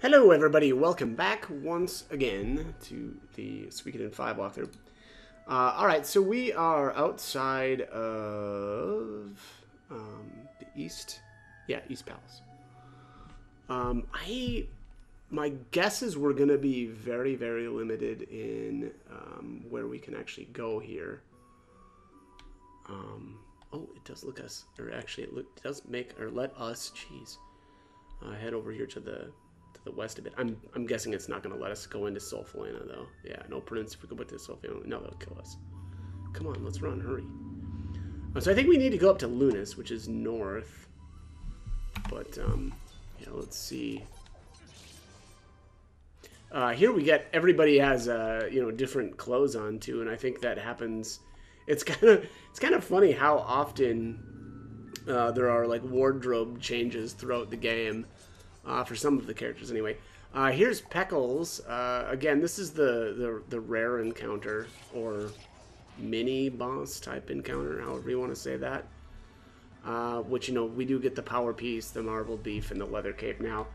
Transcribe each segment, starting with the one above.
Hello everybody, welcome back once again to the Suikoden 5 walkthrough. Alright, so we are outside of the East Palace. My guess is we're going to be very, very limited in where we can actually go here. Oh, it does look us, or actually it does make, or let us, head over here to the west a bit. I'm guessing it's not going to let us go into Sulfolena though. Yeah, no prudence if we go back to Sulfolena. No, they'll kill us. Come on, let's run, hurry. So I think we need to go up to Lunas, which is north. But yeah, let's see. Here we get everybody has different clothes on too, and I think that happens. It's kind of funny how often there are like wardrobe changes throughout the game. For some of the characters, anyway. Here's Peckles. Again, this is the rare encounter, or mini-boss type encounter, however you want to say that. Which, we do get the power piece, the marbled beef, and the leather cape now.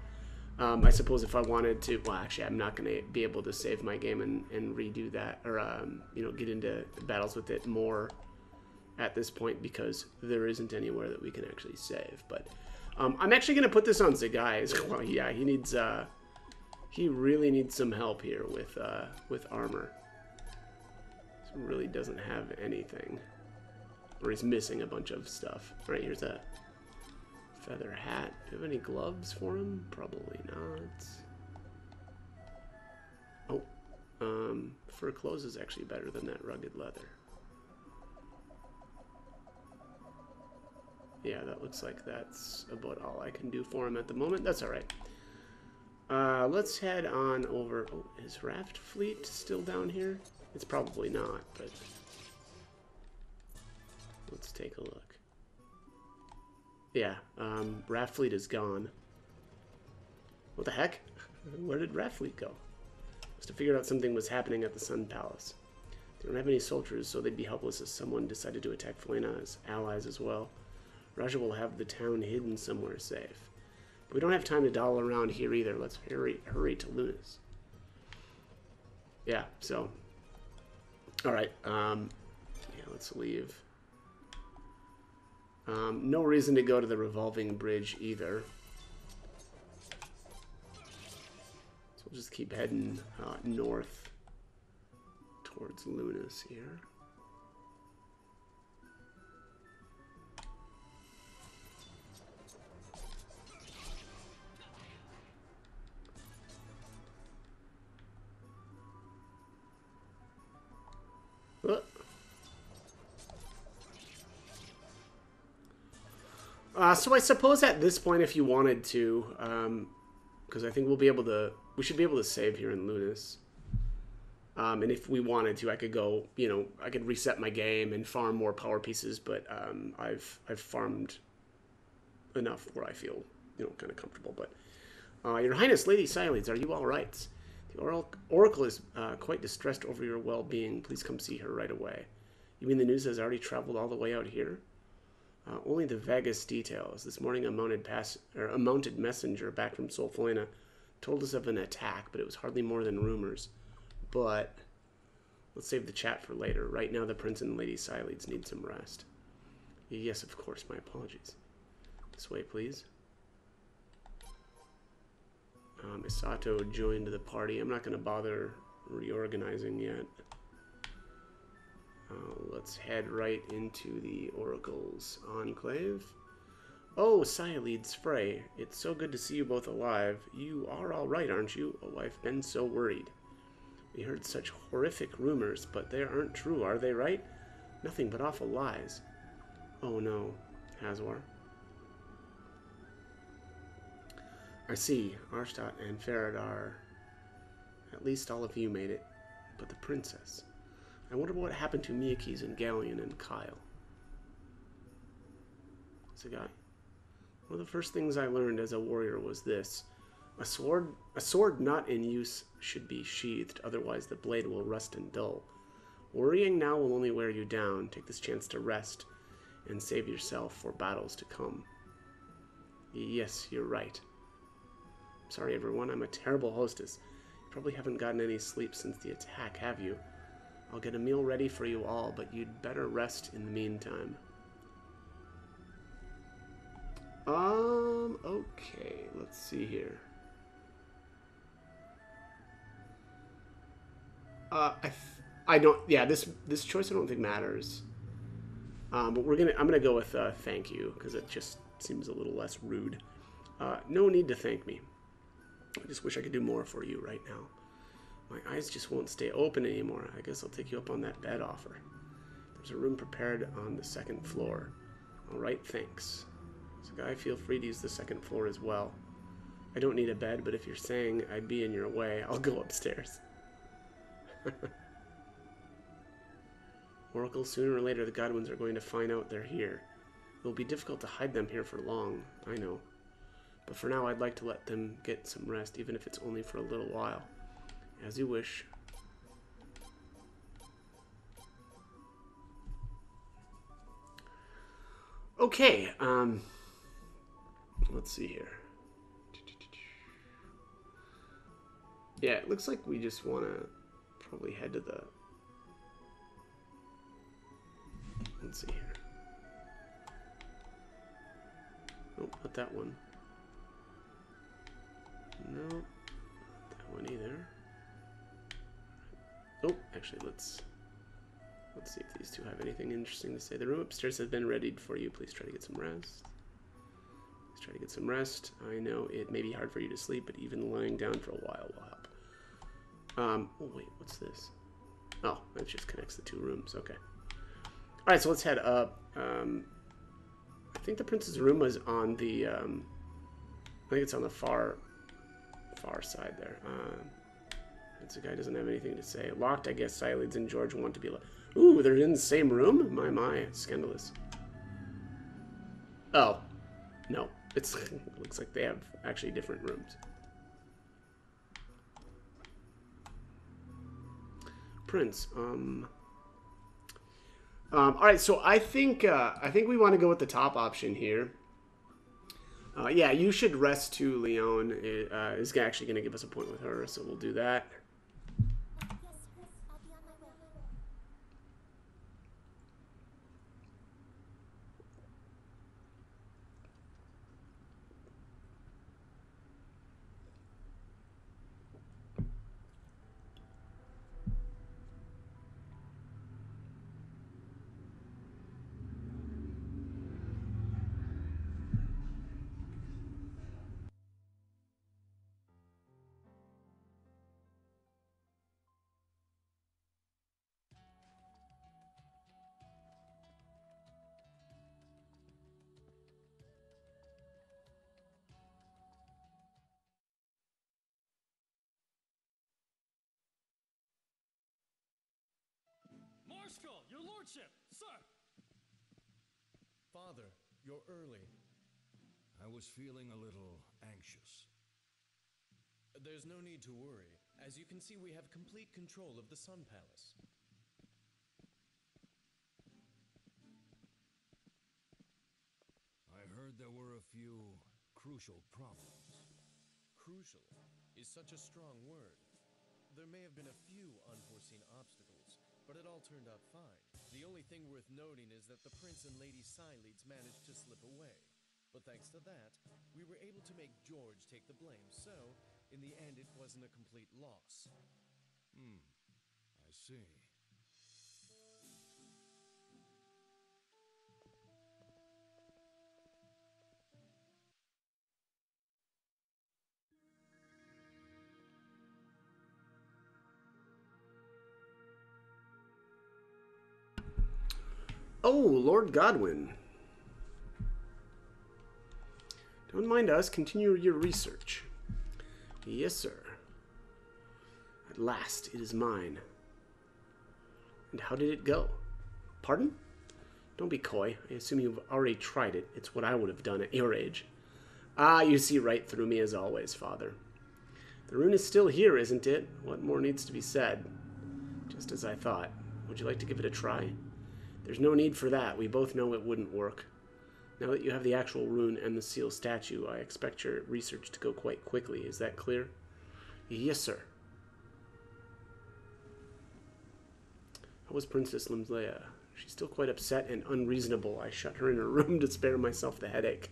I suppose if I wanted to... Well, actually, I'm not going to be able to save my game and redo that, or, get into battles with it more at this point, because there isn't anywhere that we can actually save, but... I'm actually going to put this on Zagai. Well, yeah, he really needs some help here with armor. He really doesn't have anything. Or he's missing a bunch of stuff. All right, here's a feather hat. Do you have any gloves for him? Probably not. Oh, fur clothes is actually better than that rugged leather. Yeah, that looks like that's about all I can do for him at the moment. That's all right. Let's head on over. Oh, is Raft Fleet still down here? It's probably not, but let's take a look. Yeah, Raft Fleet is gone. What the heck? Where did Raft Fleet go? Must have figured out something was happening at the Sun Palace. They don't have any soldiers, so they'd be helpless if someone decided to attack Felena as allies as well. Raja will have the town hidden somewhere safe. But we don't have time to dawdle around here either. Let's hurry to Lunas. Yeah, so. Alright, yeah, let's leave. No reason to go to the revolving bridge either. So we'll just keep heading north towards Lunas here. So I suppose at this point, if you wanted to, because I think we should be able to save here in Lunas. And if we wanted to, I could go, I could reset my game and farm more power pieces, but I've farmed enough where I feel, kind of comfortable. But Your Highness, Lady Siledes, are you all right? The Oracle is quite distressed over your well-being. Please come see her right away. You mean the news has already traveled all the way out here? Only the vaguest details. This morning, a mounted messenger back from Sulfolena told us of an attack, but it was hardly more than rumors. But let's save the chat for later. Right now, the Prince and Lady Siledes need some rest. Yes, of course. My apologies. This way, please. Misato joined the party. I'm not going to bother reorganizing yet. Let's head right into the Oracle's Enclave. Oh, Siledes Frey, it's so good to see you both alive. You are all right, aren't you? Oh, I've been so worried. We heard such horrific rumors, but they aren't true, are they, right? Nothing but awful lies. Oh no, Hazwar. I see, Arstadt and Faradar. At least all of you made it. But the princess... I wonder what happened to Miyakis and Galleon and Kyle. Zagai. One of the first things I learned as a warrior was this. A sword not in use should be sheathed, otherwise the blade will rust and dull. Worrying now will only wear you down. Take this chance to rest and save yourself for battles to come. Yes, you're right. Sorry, everyone. I'm a terrible hostess. You probably haven't gotten any sleep since the attack, have you? I'll get a meal ready for you all, but you'd better rest in the meantime. Okay. Let's see here. I don't. Yeah, this choice I don't think matters. But I'm gonna go with thank you because it just seems a little less rude. No need to thank me. I just wish I could do more for you right now. My eyes just won't stay open anymore. I guess I'll take you up on that bed offer. There's a room prepared on the second floor. All right, thanks. So, guy, feel free to use the second floor as well. I don't need a bed, but if you're saying I'd be in your way, I'll go upstairs. Oracle, sooner or later the Godwins are going to find out they're here. It will be difficult to hide them here for long, I know. But for now, I'd like to let them get some rest, even if it's only for a little while. As you wish. Okay, let's see here. Yeah, it looks like we just want to probably head to the... Let's see here. Nope, not that one. Nope, not that one either. Oh, actually, let's see if these two have anything interesting to say. The room upstairs has been readied for you. Please try to get some rest. Please try to get some rest. I know it may be hard for you to sleep, but even lying down for a while will help. Oh wait, what's this? Oh, that just connects the two rooms. Okay. All right, so let's head up. I think the prince's room was on the. I think it's on the far side there. The guy doesn't have anything to say. Locked, I guess. Sileads and George want to be like, ooh, they're in the same room? My, scandalous. Oh, no. It looks like they have actually different rooms. Prince, all right, so I think we want to go with the top option here. Yeah, you should rest too, Leon. Is actually going to give us a point with her, so we'll do that. Your lordship, sir! Father, you're early. I was feeling a little anxious. There's no need to worry. As you can see, we have complete control of the Sun Palace. I heard there were a few crucial problems. Crucial is such a strong word. There may have been a few unforeseen obstacles, but it all turned out fine. The only thing worth noting is that the Prince and Lady Sileads managed to slip away. But thanks to that, we were able to make George take the blame, so, in the end, it wasn't a complete loss. I see. Oh, Lord Godwin. Don't mind us. Continue your research. Yes, sir. At last, it is mine. And how did it go? Pardon? Don't be coy. I assume you've already tried it. It's what I would have done at your age. Ah, you see right through me as always, Father. The rune is still here, isn't it? What more needs to be said? Just as I thought. Would you like to give it a try? There's no need for that. We both know it wouldn't work. Now that you have the actual rune and the seal statue, I expect your research to go quite quickly. Is that clear? Yes, sir. How was Princess Limslea? She's still quite upset and unreasonable. I shut her in her room to spare myself the headache.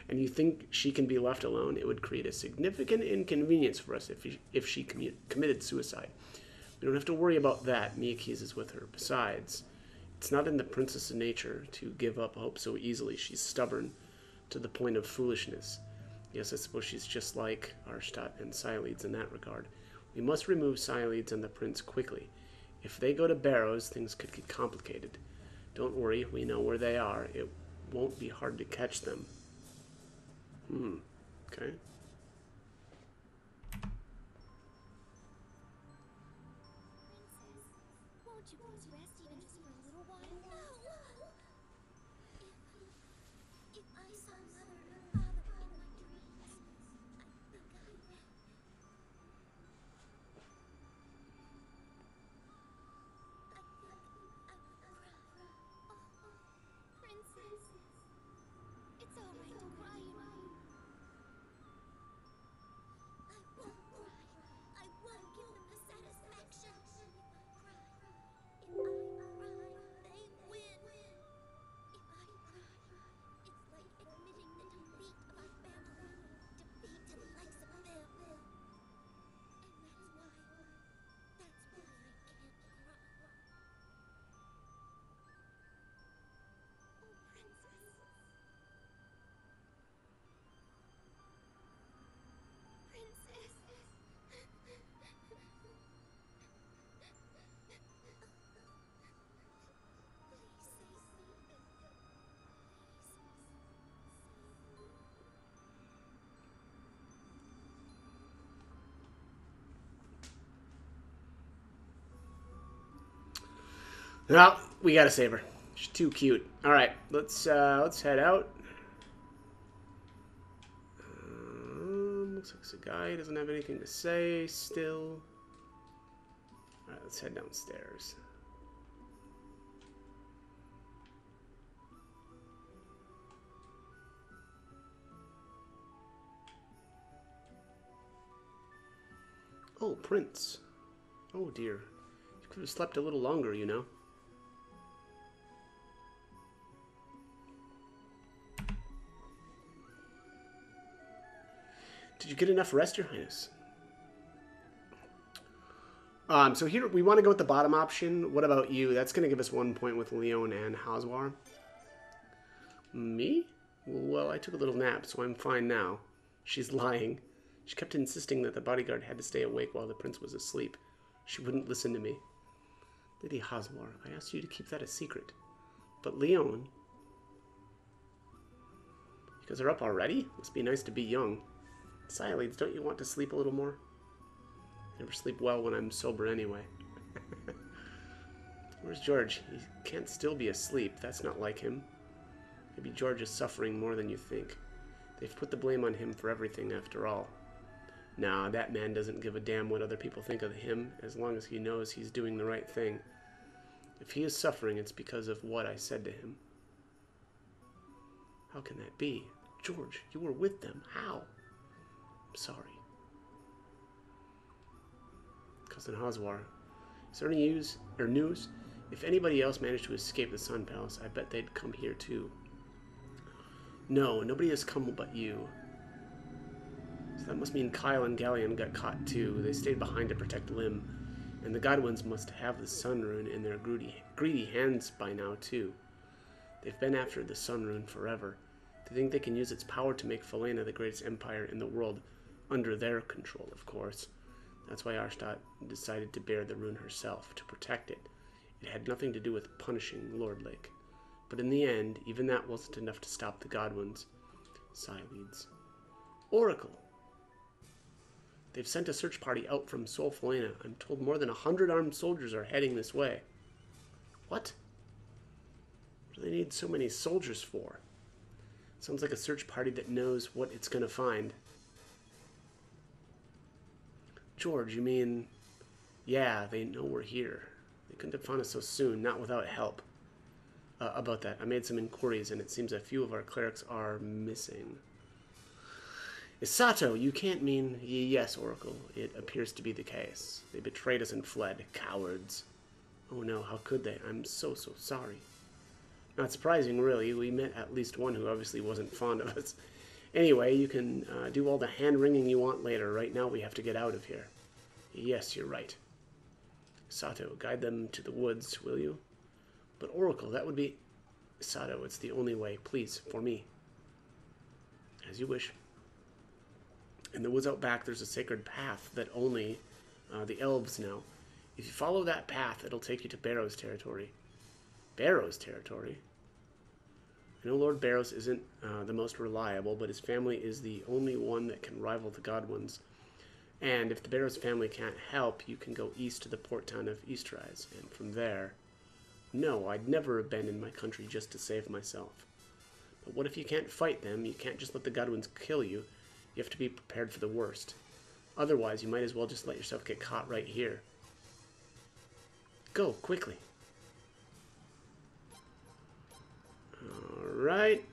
And you think she can be left alone? It would create a significant inconvenience for us if she committed suicide. We don't have to worry about that. Miyakis is with her. Besides, it's not in the princess's nature to give up hope so easily. She's stubborn to the point of foolishness. Yes, I suppose she's just like Arstadt and Siledes in that regard. We must remove Siledes and the prince quickly. If they go to Barrows, things could get complicated. Don't worry, we know where they are. It won't be hard to catch them. Okay. Won't you please rest even just for a little while? No! If I saw Mother and Father in my dreams, I think I would cry. Oh, Princess. It's all right to cry, you know. I won't cry. I won't give them the satisfaction. If I cry, they win. If I cry, it's like admitting the defeat of our family, defeat to the likes of them. And that's why I can't cry. Oh, Princess. Princess. Please save me. No, we gotta save her. She's too cute. All right, let's head out. Looks like it's a guy. He doesn't have anything to say still. All right, let's head downstairs. Oh, Prince. Oh dear. You could have slept a little longer, you know. Did you get enough rest, Your Highness? So here, we want to go with the bottom option. What about you? That's going to give us 1 point with Leon and Hazwar. Me? Well, I took a little nap, so I'm fine now. She's lying. She kept insisting that the bodyguard had to stay awake while the prince was asleep. She wouldn't listen to me. Lady Hazwar, I asked you to keep that a secret. But Leon... You guys are up already? Must be nice to be young. Siledes, don't you want to sleep a little more? I never sleep well when I'm sober anyway. Where's George? He can't still be asleep. That's not like him. Maybe George is suffering more than you think. They've put the blame on him for everything after all. Nah, that man doesn't give a damn what other people think of him, as long as he knows he's doing the right thing. If he is suffering, it's because of what I said to him. How can that be? George, you were with them. How? I'm sorry. Cousin Hazwar, is there any news? If anybody else managed to escape the Sun Palace, I bet they'd come here too. No, nobody has come but you. So that must mean Kyle and Galleon got caught too. They stayed behind to protect Lim. And the Godwins must have the Sun Rune in their greedy hands by now too. They've been after the Sun Rune forever. They think they can use its power to make Falena the greatest empire in the world, under their control, of course. That's why Arstadt decided to bear the rune herself, to protect it. It had nothing to do with punishing Lord Lake. But in the end, even that wasn't enough to stop the Godwins. Siledes. Oracle! They've sent a search party out from Sol Falena. I'm told more than 100 armed soldiers are heading this way. What? What do they need so many soldiers for? Sounds like a search party that knows what it's going to find. George, you mean... Yeah, they know we're here. They couldn't have found us so soon, not without help. about that. I made some inquiries, and it seems a few of our clerics are missing. Isato, you can't mean... Yes, Oracle. It appears to be the case. They betrayed us and fled. Cowards. Oh no, how could they? I'm so sorry. Not surprising, really. We met at least one who obviously wasn't fond of us. Anyway, you can do all the hand-wringing you want later. Right now, we have to get out of here. Yes, you're right. Sato, guide them to the woods, will you? But Oracle, that would be... Sato, it's the only way. Please, for me. As you wish. In the woods out back, there's a sacred path that only the elves know. If you follow that path, it'll take you to Barrow's territory. Barrow's territory? I know Lord Barrows isn't the most reliable, but his family is the only one that can rival the Godwins. And if the Barrows family can't help, you can go east to the port town of Eastrise, and from there... No, I'd never abandon my country just to save myself. But what if you can't fight them? You can't just let the Godwins kill you. You have to be prepared for the worst. Otherwise, you might as well just let yourself get caught right here. Go, quickly. Alright.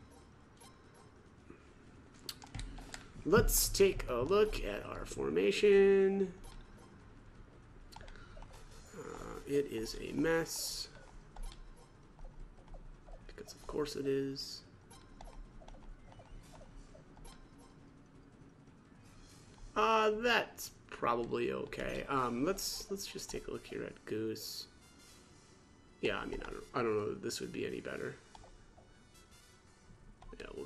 Let's take a look at our formation. It is a mess. Because of course it is. That's probably okay. Let's just take a look here at Goose. Yeah, I mean, I don't know that this would be any better. Yeah, we'll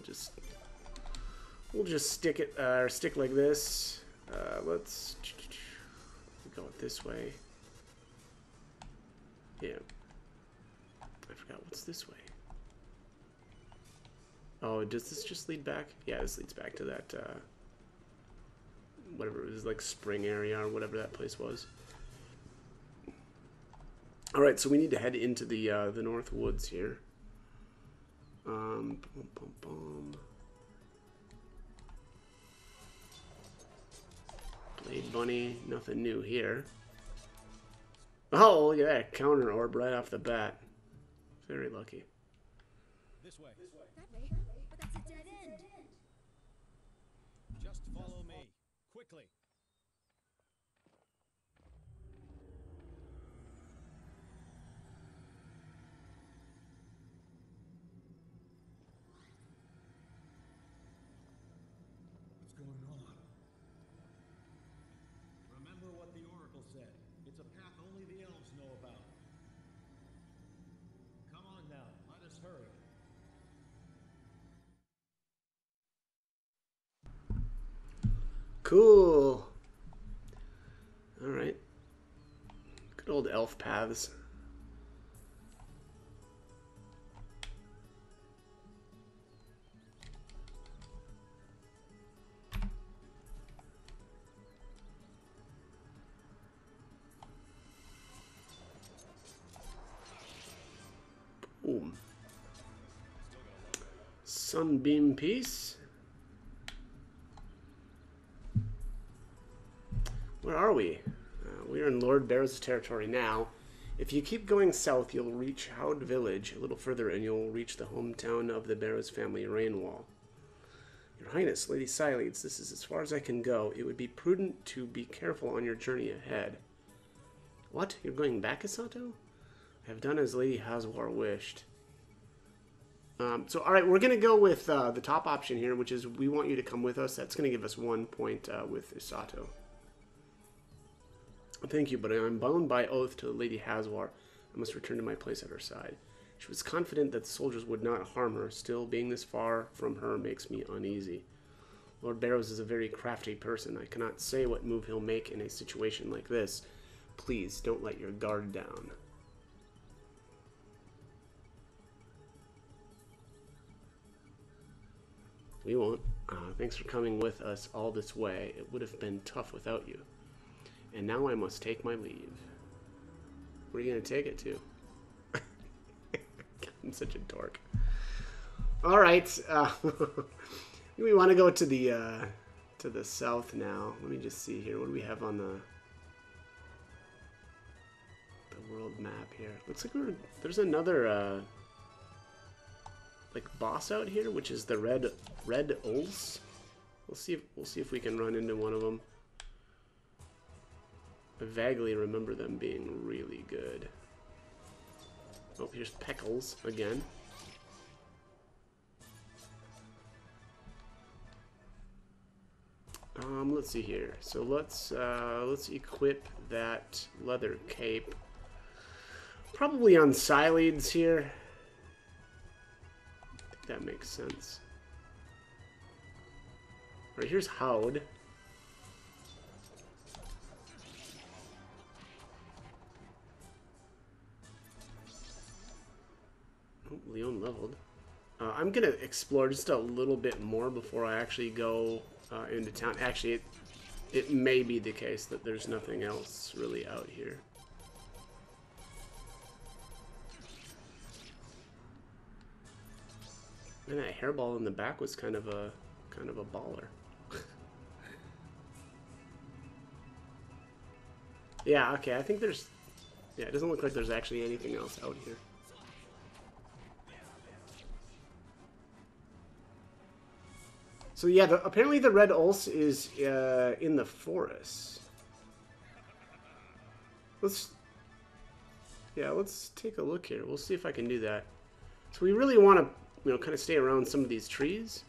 just stick it stick like this. Let's go it this way. Yeah. I forgot what's this way. Oh, does this just lead back? Yeah, this leads back to that whatever it was, like spring area or whatever that place was. All right, so we need to head into the North Woods here. Boom, boom, boom. Blade Bunny, nothing new here. Oh, look at that counter orb right off the bat. Very lucky. This way. That way? But that's a dead end. Just follow me. Quickly. What's going on? Remember what the Oracle said. It's a path only the elves know about. Come on now, let us hurry. Cool. All right. Good old elf paths. Boom. Sunbeam piece. Where are we? We're in Lord Barrows' territory now. If you keep going south, you'll reach Howd Village. A little further and you'll reach the hometown of the Barrows family, Rainwall. Your Highness, Lady Sileads, this is as far as I can go. It would be prudent to be careful on your journey ahead. What? You're going back, Isato? I have done as Lady Haswar wished. Alright, we're going to go with the top option here, which is we want you to come with us. That's going to give us 1 point with Isato. Thank you, but I am bound by oath to Lady Haswar. I must return to my place at her side. She was confident that the soldiers would not harm her. Still, being this far from her makes me uneasy. Lord Barrows is a very crafty person. I cannot say what move he'll make in a situation like this. Please, don't let your guard down. We won't. Thanks for coming with us all this way. It would have been tough without you. And now I must take my leave. Where are you going to take it to? I'm such a dork. All right. We want to go to the south now. Let me just see here. What do we have on the world map here? Looks like there's another like boss out here, which is the red Ulls. We'll see if we can run into one of them. I vaguely remember them being really good. Oh, here's Peckles again. Let's see here. So let's equip that leather cape. Probably on Psyleads here. I think that makes sense. All right, here's Howd. Oh, Leon leveled. I'm gonna explore just a little bit more before I actually go into town. Actually, it may be the case that there's nothing else really out here. And that hairball in the back was kind of a baller. Yeah, okay, I think there's... Yeah, it doesn't look like there's actually anything else out here. So yeah, apparently the red Ulls is in the forest. Let's take a look here. We'll see if I can do that. So we really want to, kind of stay around some of these trees.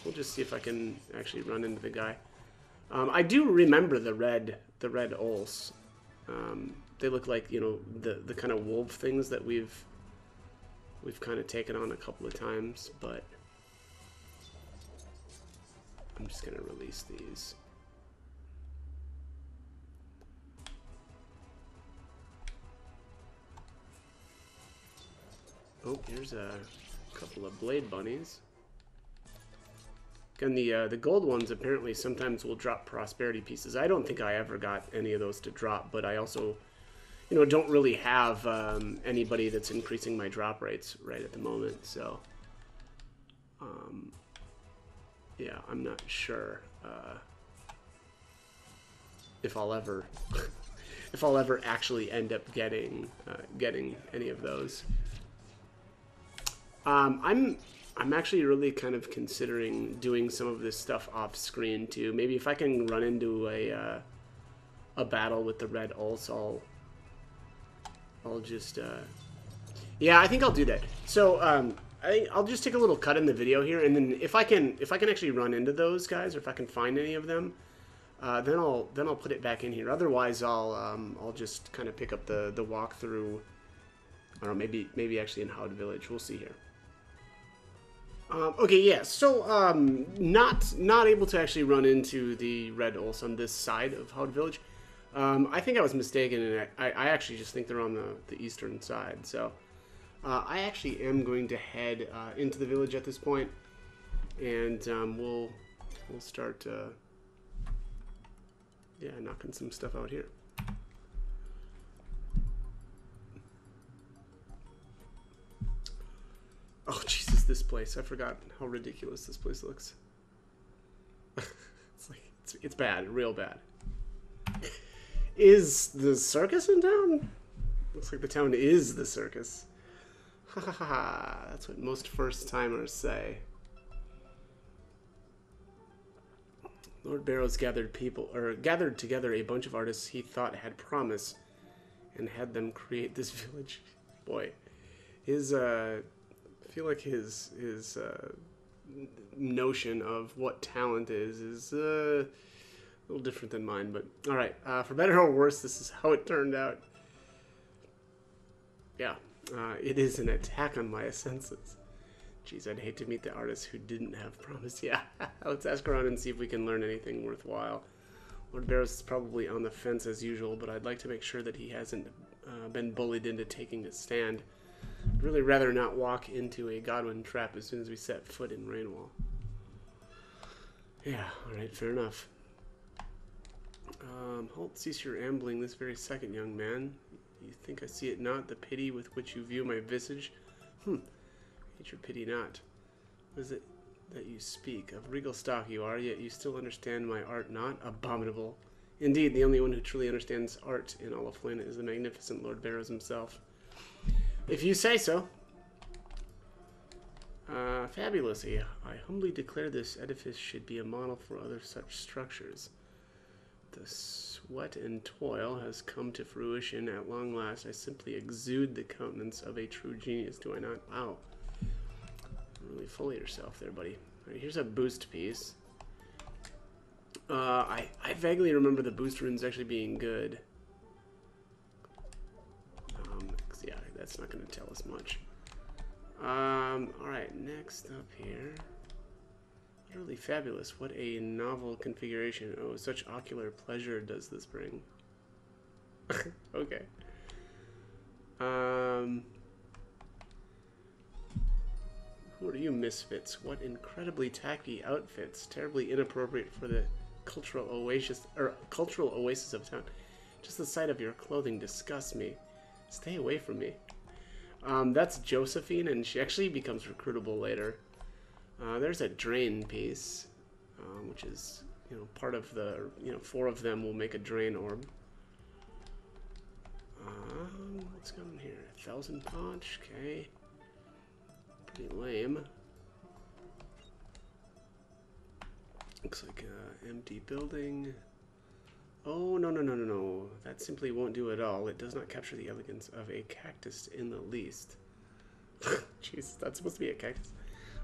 We'll just see if I can actually run into the guy. I do remember the red Ulls. They look like, the kind of wolf things that we've kind of taken on a couple of times, but I'm just going to release these. Oh, here's a couple of blade bunnies. And the gold ones apparently sometimes will drop prosperity pieces. I don't think I ever got any of those to drop, but I also, don't really have anybody that's increasing my drop rates right at the moment. So, yeah, I'm not sure if I'll ever actually end up getting any of those. I'm actually really kind of considering doing some of this stuff off screen too. Maybe if I can run into a battle with the red Ulls, I'll just yeah, I think I'll do that. So I'll just take a little cut in the video here, and then if I can actually run into those guys, or if I can find any of them, then I'll put it back in here. Otherwise, I'll just kind of pick up the walkthrough. I don't know, maybe actually in Howd Village. We'll see here. Okay, yeah, so, not able to actually run into the red Ulls on this side of Howd Village. I think I was mistaken, and I actually just think they're on the eastern side, so, I actually am going to head, into the village at this point, and, we'll start, yeah, knocking some stuff out here. Oh, Jesus, this place. I forgot how ridiculous this place looks. It's bad, real bad. Is the circus in town? Looks like the town is the circus. Ha ha ha. That's what most first-timers say. Lord Barrows gathered together a bunch of artists he thought had promise and had them create this village. Boy, his, I feel like his notion of what talent is a little different than mine, but all right. For better or worse, this is how it turned out. Yeah, it is an attack on my senses. Jeez, I'd hate to meet the artist who didn't have promise. Yeah, let's ask around and see if we can learn anything worthwhile. Lord Barrows is probably on the fence as usual, but I'd like to make sure that he hasn't been bullied into taking a stand. I'd really rather not walk into a Godwin trap as soon as we set foot in Rainwall. Yeah, alright, fair enough. Halt, cease your ambling this very second, young man. You think I see it not, the pity with which you view my visage? Hate your pity not. What is it that you speak? Of regal stock you are, yet you still understand my art not? Abominable. Indeed, the only one who truly understands art in all of Flynn is the magnificent Lord Barrows himself. If you say so. Fabulous. I humbly declare this edifice should be a model for other such structures. The sweat and toil has come to fruition at long last. I simply exude the countenance of a true genius, do I not? Wow. You're really full of yourself there, buddy. All right, here's a boost piece. I vaguely remember the boost runes actually being good. Yeah, that's not going to tell us much. Alright, next up here. Utterly fabulous. What a novel configuration. Oh, such ocular pleasure does this bring. Okay. Who are you misfits? What incredibly tacky outfits. Terribly inappropriate for the cultural oasis of town. Just the sight of your clothing disgusts me. Stay away from me. That's Josephine, and she actually becomes recruitable later. There's a drain piece, which is, part of the, 4 of them will make a drain orb. What's going on here? 1,000 punch, okay. Pretty lame. Looks like an empty building. Oh, no. That simply won't do at all. It does not capture the elegance of a cactus in the least. Jeez, that's supposed to be a cactus.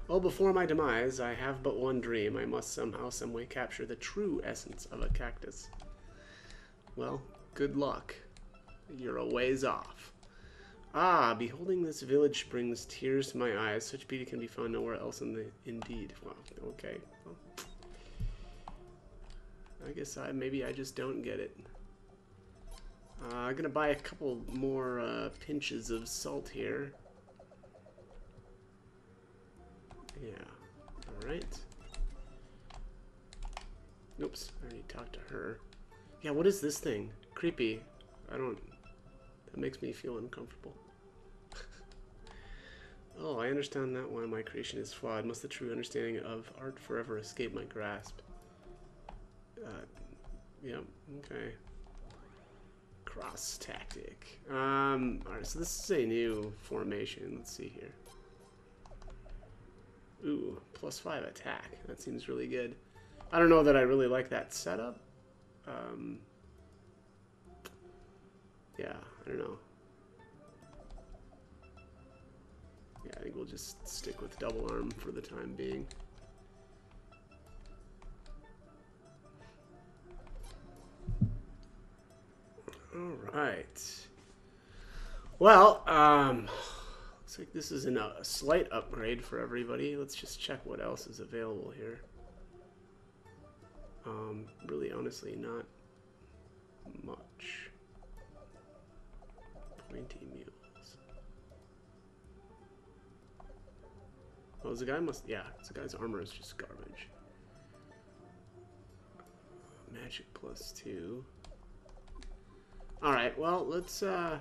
Well, before my demise, I have but one dream. I must somehow, someway capture the true essence of a cactus. Well, good luck. You're a ways off. Ah, beholding this village brings tears to my eyes. Such beauty can be found nowhere else indeed. Wow, okay. Well, I guess maybe I just don't get it. I'm gonna buy a couple more pinches of salt here. Yeah. Alright. Oops, I already talked to her. Yeah, what is this thing? Creepy. That makes me feel uncomfortable. Oh, I understand that why my creation is flawed. Must the true understanding of art forever escape my grasp? Yeah, okay. Cross tactic. Alright, so this is a new formation. Let's see here. Ooh, +5 attack. That seems really good. I don't know that I really like that setup. Yeah, I don't know. Yeah, I think we'll just stick with double arm for the time being. Alright. Well, looks like this is a slight upgrade for everybody. Let's just check what else is available here. Really, honestly, not much. Pointy mules. Oh, the guy must... Yeah, the guy's armor is just garbage. Magic +2. Alright, well, let's, I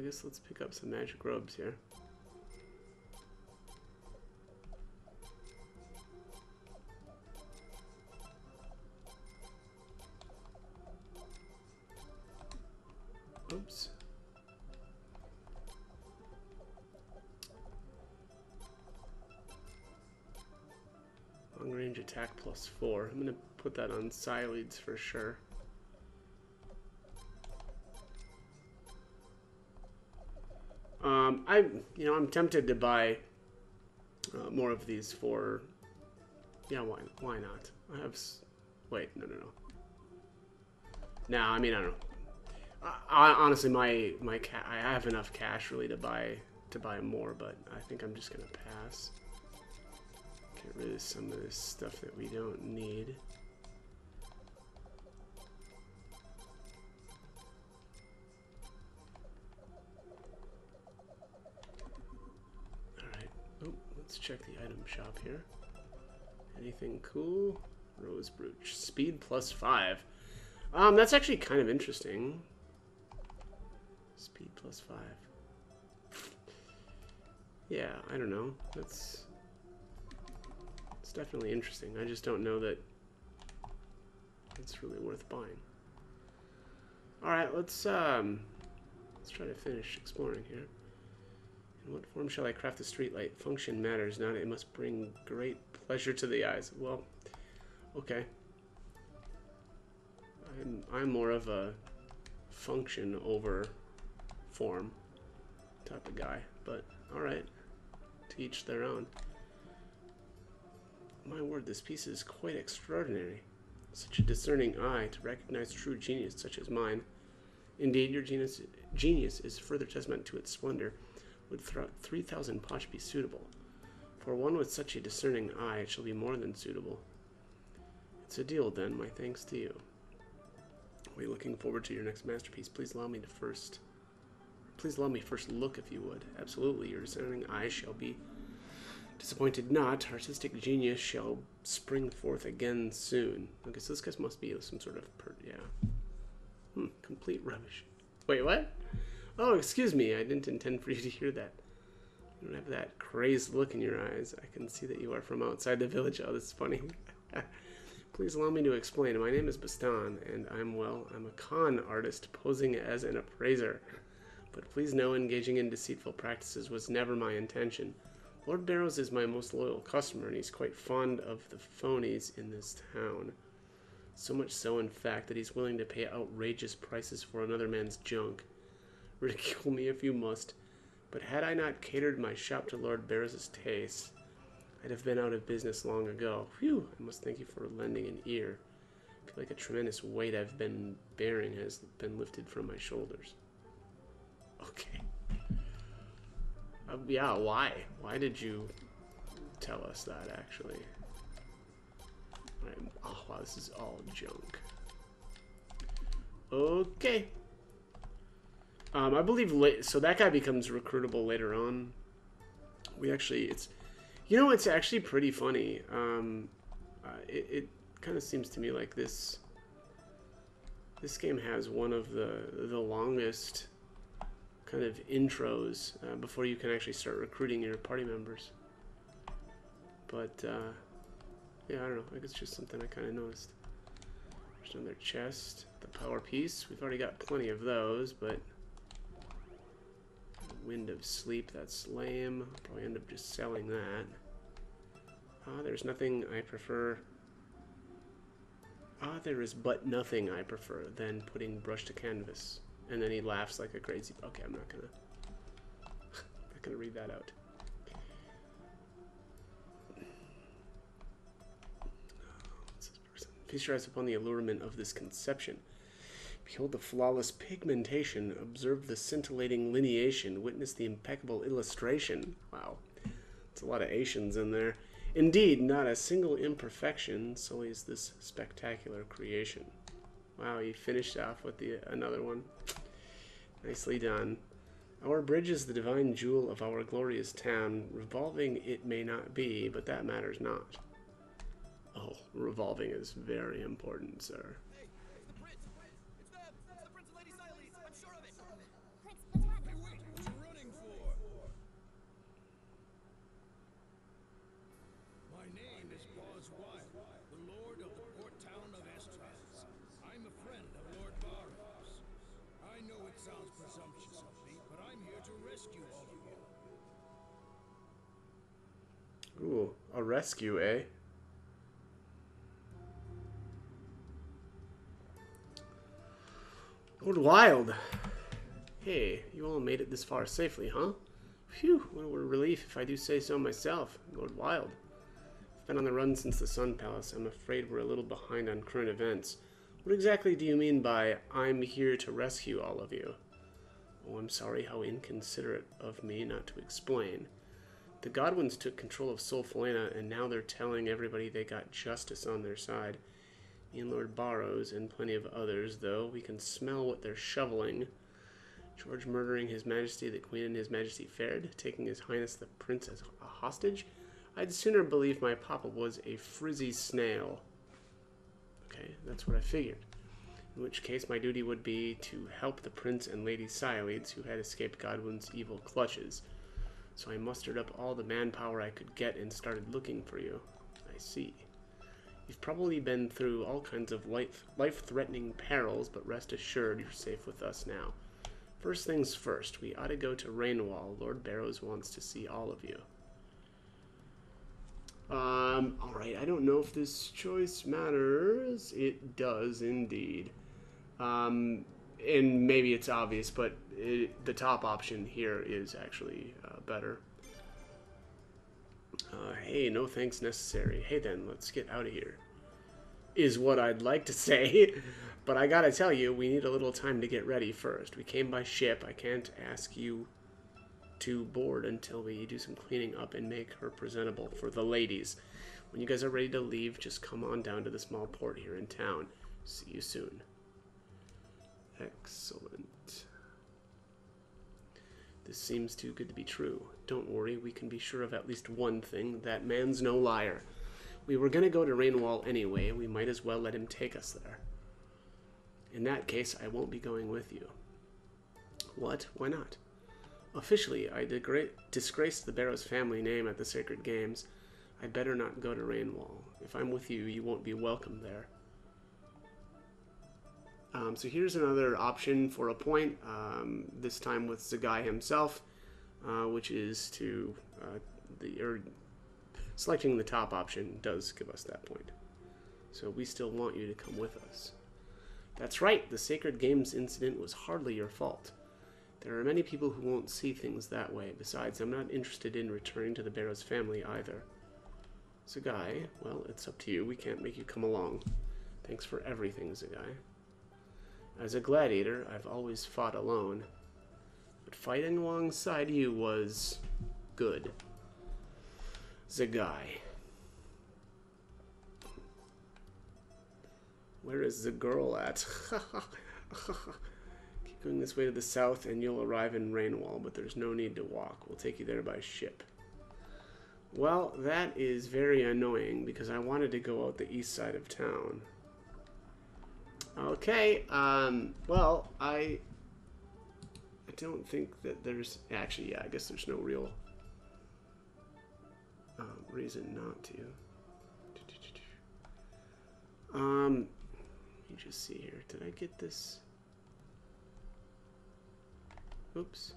guess let's pick up some magic robes here. Oops. Long range attack +4. I'm gonna put that on Psyleads for sure. I'm tempted to buy more of these for. Yeah, why not? I have. Wait, no. Nah, I mean I don't know. Honestly, I have enough cash really to buy more, but I think I'm just gonna pass. Get rid of some of this stuff that we don't need. Alright, let's check the item shop here. Anything cool? Rose brooch. Speed +5. That's actually kind of interesting. Speed +5. Yeah, I don't know. It's definitely interesting. I just don't know that it's really worth buying. All right, let's try to finish exploring here. In what form shall I craft the streetlight? Function matters not. It must bring great pleasure to the eyes. Well, okay. I'm more of a function over form type of guy, but alright. To each their own. My word, this piece is quite extraordinary. Such a discerning eye to recognize true genius such as mine. Indeed, your genius is further testament to its splendor. Would 3,000 poch be suitable? For one with such a discerning eye, it shall be more than suitable. It's a deal, then. My thanks to you. We're looking forward to your next masterpiece. Please allow me first look, if you would. Absolutely, your discerning eye shall be disappointed not. Artistic genius shall spring forth again soon. Okay, so this guy must be some sort of complete rubbish. Wait, what? Oh, excuse me. I didn't intend for you to hear that. You don't have that crazed look in your eyes. I can see that you are from outside the village. Oh, this is funny. Please allow me to explain. My name is Bastan, and I'm a con artist posing as an appraiser. But please know engaging in deceitful practices was never my intention. Lord Barrows is my most loyal customer, and he's quite fond of the phonies in this town. So much so, in fact, that he's willing to pay outrageous prices for another man's junk. Ridicule me if you must, but had I not catered my shop to Lord Barrows' taste, I'd have been out of business long ago. Phew, I must thank you for lending an ear. I feel like a tremendous weight I've been bearing has been lifted from my shoulders. Okay. Yeah, why? Why did you tell us that, actually? Oh, wow, this is all junk. Okay. I believe, so that guy becomes recruitable later on. It's actually pretty funny. It kind of seems to me like this game has one of the longest kind of intros before you can actually start recruiting your party members. But yeah, I don't know. I guess it's just something I kind of noticed. There's another chest, the power piece. We've already got plenty of those, but Wind of Sleep, that's lame. I'll probably end up just selling that. There's nothing I prefer. There is but nothing I prefer than putting brush to canvas. And then he laughs like a crazy. Okay, I'm not gonna read that out. What's this person? Feast your eyes upon the allurement of this conception. Behold the flawless pigmentation. Observe the scintillating lineation. Witness the impeccable illustration. Wow, it's a lot of Asians in there. Indeed, not a single imperfection sullies this spectacular creation. Wow, you finished off with another one. Nicely done. Our bridge is the divine jewel of our glorious town. Revolving it may not be, but that matters not. Oh, revolving is very important, sir. Hey, it's the prince! It's them! It's the prince and Lady Silenes! I'm sure of it! Prince, let's run. Hey, wait! What you running for? My name is Pause Wild, the lord of the port town of Estraz. I'm a friend of Lord Barrows. I know it sounds presumptuous of me, but I'm here to rescue all of you. Ooh, a rescue, eh? Lord Wild. Hey, you all made it this far safely, huh? Phew, what a relief if I do say so myself. Lord Wild. I've been on the run since the Sun Palace. I'm afraid we're a little behind on current events. What exactly do you mean by, I'm here to rescue all of you? Oh, I'm sorry, how inconsiderate of me not to explain. The Godwins took control of Solfalena, and now they're telling everybody they got justice on their side. Me and Lord Barrows, and plenty of others, though, we can smell what they're shoveling. George murdering His Majesty, the Queen, and His Majesty fared, taking His Highness the Prince as a hostage. I'd sooner believe my papa was a frizzy snail. Okay, that's what I figured. In which case, my duty would be to help the Prince and Lady Silenes, who had escaped Godwin's evil clutches. So I mustered up all the manpower I could get and started looking for you. I see. You've probably been through all kinds of life-threatening perils, but rest assured you're safe with us now. First things first, we ought to go to Rainwall. Lord Barrows wants to see all of you. Alright, I don't know if this choice matters. It does indeed. And maybe it's obvious, but the top option here is actually better. Hey, no thanks necessary. Hey then, let's get out of here. Is what I'd like to say. But I gotta tell you, we need a little time to get ready first. We came by ship. I can't ask you to board until we do some cleaning up and make her presentable for the ladies. When you guys are ready to leave, just come on down to the small port here in town. See you soon. Excellent. This seems too good to be true. Don't worry, we can be sure of at least one thing. That man's no liar. We were going to go to Rainwall anyway. We might as well let him take us there. In that case, I won't be going with you. What? Why not? Officially, I disgraced the Barrows family name at the Sacred Games. I'd better not go to Rainwall. If I'm with you, you won't be welcome there. So here's another option for a point, this time with Zagai himself, which is to, selecting the top option does give us that point. So we still want you to come with us. That's right, the Sacred Games incident was hardly your fault. There are many people who won't see things that way. Besides, I'm not interested in returning to the Barrows family either. Zagai, well, it's up to you. We can't make you come along. Thanks for everything, Zagai. As a gladiator, I've always fought alone. But fighting alongside you was good. Zagai. Where is the girl at? Keep going this way to the south and you'll arrive in Rainwall, but there's no need to walk. We'll take you there by ship. Well, that is very annoying because I wanted to go out the east side of town. Okay, well, I don't think that there's... Actually, yeah, I guess there's no real reason not to. Let me just see here. Did I get this? Oops.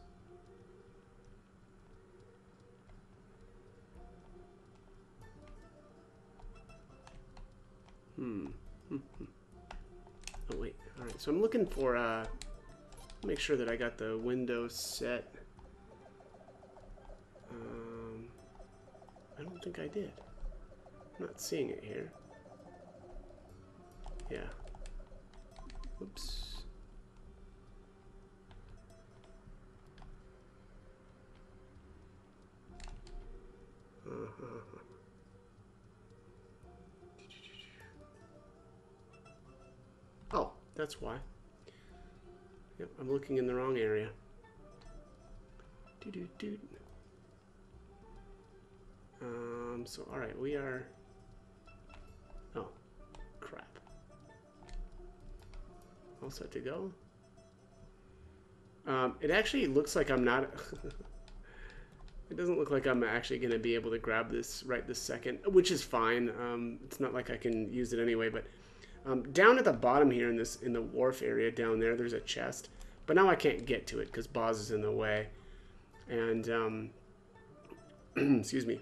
Oh wait, alright, so I'm looking for, make sure that I got the window set. I don't think I did. I'm not seeing it here. Yeah. Oops. Oh, that's why. Yep, I'm looking in the wrong area. So alright, we are... Oh, crap. All set to go? It actually looks like I'm not... It doesn't look like I'm actually going to be able to grab this right this second, which is fine. It's not like I can use it anyway, but... down at the bottom here in the wharf area down there, there's a chest. But now I can't get to it because Boz is in the way. And, excuse me.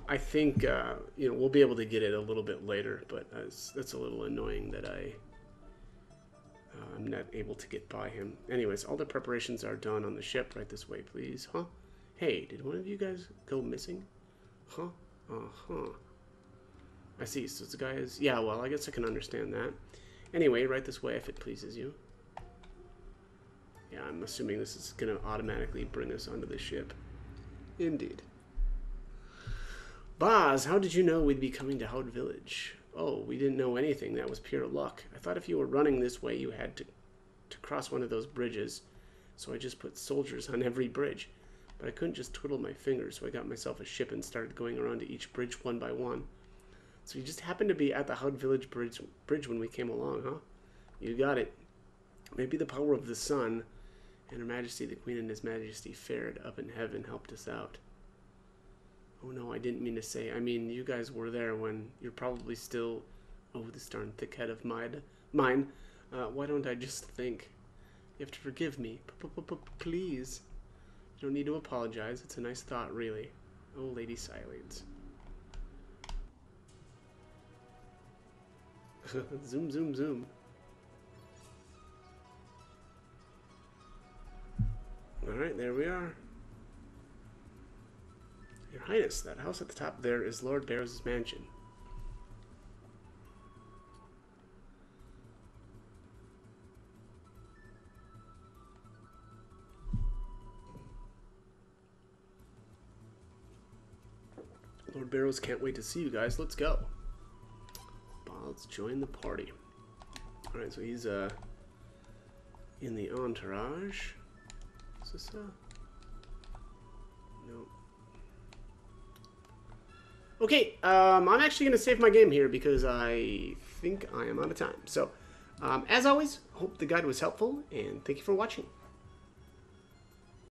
I think, you know, we'll be able to get it a little bit later, but that's a little annoying that I'm not able to get by him. Anyways, all the preparations are done on the ship. Right this way, please. Huh? Hey, did one of you guys go missing? Huh? Uh-huh. I see. So the guy is... Yeah, well, I guess I can understand that. Anyway, right this way if it pleases you. Yeah, I'm assuming this is going to automatically bring us onto the ship. Indeed. Boz, how did you know we'd be coming to Hout Village? Oh, we didn't know anything. That was pure luck. I thought if you were running this way, you had to cross one of those bridges. So I just put soldiers on every bridge. But I couldn't just twiddle my fingers, so I got myself a ship and started going around to each bridge one by one. So you just happened to be at the Hout Village bridge when we came along, huh? You got it. Maybe the power of the sun and Her Majesty the Queen and His Majesty fared up in heaven helped us out. Oh no, I didn't mean to say. I mean, you guys were there when you're probably still... Oh, this darn thick head of mine. Why don't I just think? You have to forgive me. Please. You don't need to apologize. It's a nice thought, really. Oh, Lady Sileads. Zoom, zoom, zoom. Alright, there we are. Your Highness, that house at the top there is Lord Barrows' mansion. Lord Barrows can't wait to see you guys. Let's go. Let's join the party. Alright, so he's in the entourage. Is this no. Okay, I'm actually going to save my game here because I think I am out of time. So, as always, hope the guide was helpful, and thank you for watching.